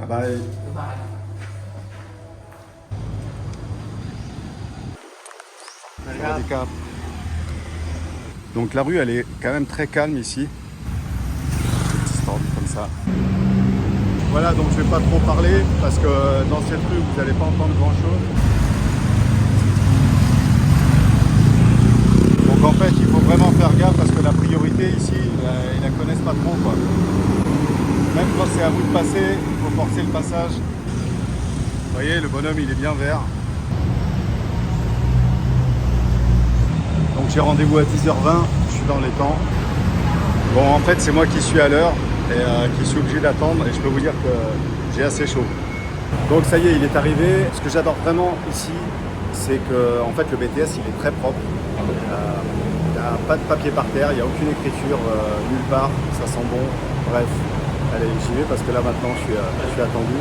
Bye. Handicap. Donc la rue elle est quand même très calme ici. Des petits stands comme ça. Voilà, donc je vais pas trop parler parce que dans cette rue vous n'allez pas entendre grand chose. Donc en fait il faut vraiment faire gaffe parce que la priorité ici ils la connaissent pas trop quoi. Même quand c'est à vous de passer, il faut forcer le passage. Vous voyez, le bonhomme il est bien vert. Donc j'ai rendez-vous à 10h20, je suis dans les temps. Bon en fait c'est moi qui suis à l'heure et qui suis obligé d'attendre et je peux vous dire que j'ai assez chaud. Donc ça y est, il est arrivé. Ce que j'adore vraiment ici, c'est que en fait le BTS il est très propre. Il n'y a pas de papier par terre, il n'y a aucune écriture nulle part, ça sent bon. Bref, allez j'y vais parce que là maintenant je suis attendu.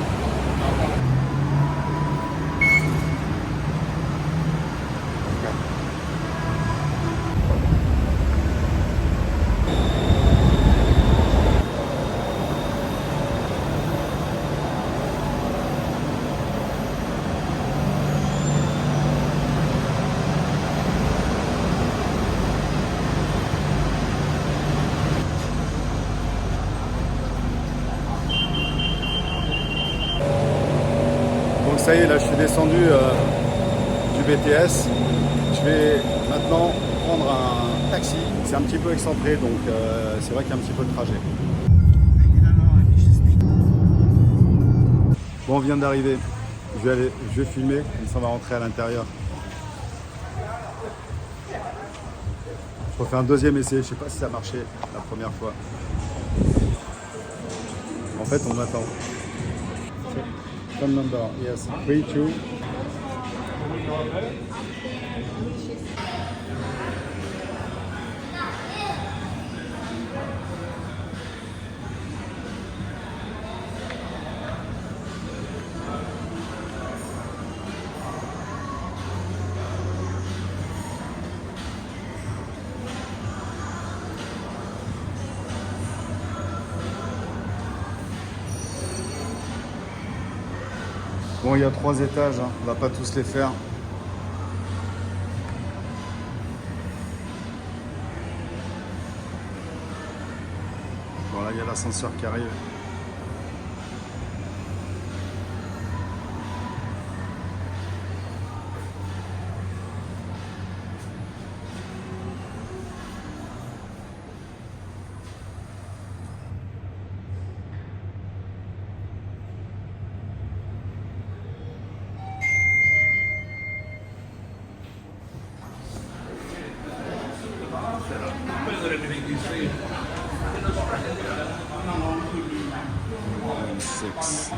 Ça y est, là je suis descendu du BTS. Je vais maintenant prendre un taxi. C'est un petit peu excentré, donc c'est vrai qu'il y a un petit peu de trajet. Bon, on vient d'arriver. Je vais filmer, comme ça on va rentrer à l'intérieur. Je refais un deuxième essai, je sais pas si ça a marché la première fois. En fait, on attend. Phone number, yes, 32. Bon, il y a 3 étages, hein. On va pas tous les faire. Bon, là, il y a l'ascenseur qui arrive. Six.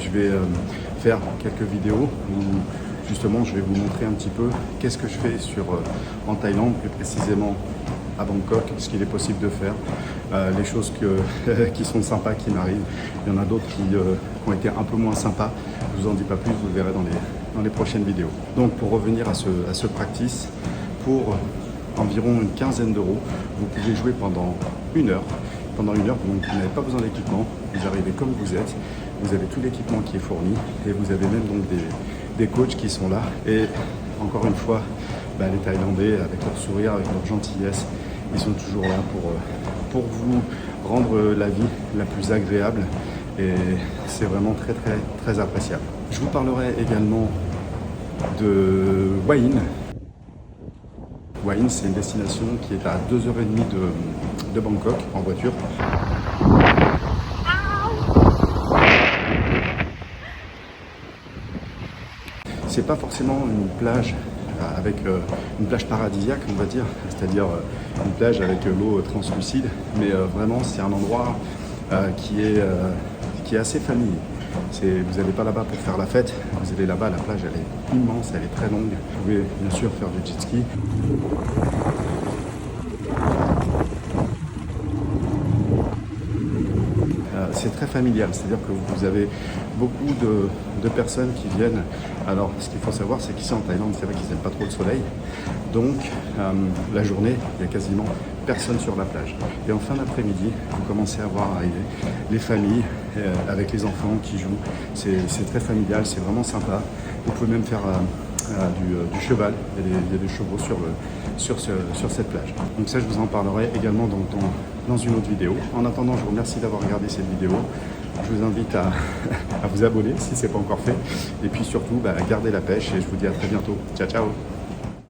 Je vais faire quelques vidéos où justement je vais vous montrer un petit peu qu'est-ce que je fais en Thaïlande, plus précisément à Bangkok, ce qu'il est possible de faire, les choses qui sont sympas qui m'arrivent. Il y en a d'autres qui ont été un peu moins sympas. Je vous en dis pas plus, vous le verrez dans les prochaines vidéos. Donc pour revenir à ce practice, pour environ une quinzaine d'euros, vous pouvez jouer pendant une heure. Pendant une heure, donc vous n'avez pas besoin d'équipement, vous arrivez comme vous êtes, vous avez tout l'équipement qui est fourni et vous avez même donc des coachs qui sont là. Et encore une fois, les Thaïlandais, avec leur sourire, avec leur gentillesse, ils sont toujours là pour vous rendre la vie la plus agréable et c'est vraiment très très très appréciable. Je vous parlerai également de Hua Hin. Hua Hin, c'est une destination qui est à 2h30 de Bangkok en voiture. C'est pas forcément une plage avec une plage paradisiaque, on va dire, c'est-à-dire une plage avec l'eau translucide, mais vraiment c'est un endroit qui est assez familier. Vous n'allez pas là-bas pour faire la fête, vous allez là-bas, la plage elle est immense, elle est très longue. Vous pouvez bien sûr faire du jet ski. C'est très familial, c'est-à-dire que vous avez beaucoup de personnes qui viennent. Alors, ce qu'il faut savoir, c'est qu'ici en Thaïlande, c'est vrai qu'ils n'aiment pas trop le soleil. Donc, la journée, il n'y a quasiment personne sur la plage. Et en fin d'après-midi, vous commencez à voir arriver les familles avec les enfants qui jouent. C'est très familial, c'est vraiment sympa. Vous pouvez même faire du cheval, il y a des chevaux sur cette plage. Donc ça, je vous en parlerai également dans une autre vidéo. En attendant, je vous remercie d'avoir regardé cette vidéo. Je vous invite à vous abonner si ce n'est pas encore fait. Et puis surtout, gardez la pêche et je vous dis à très bientôt. Ciao, ciao!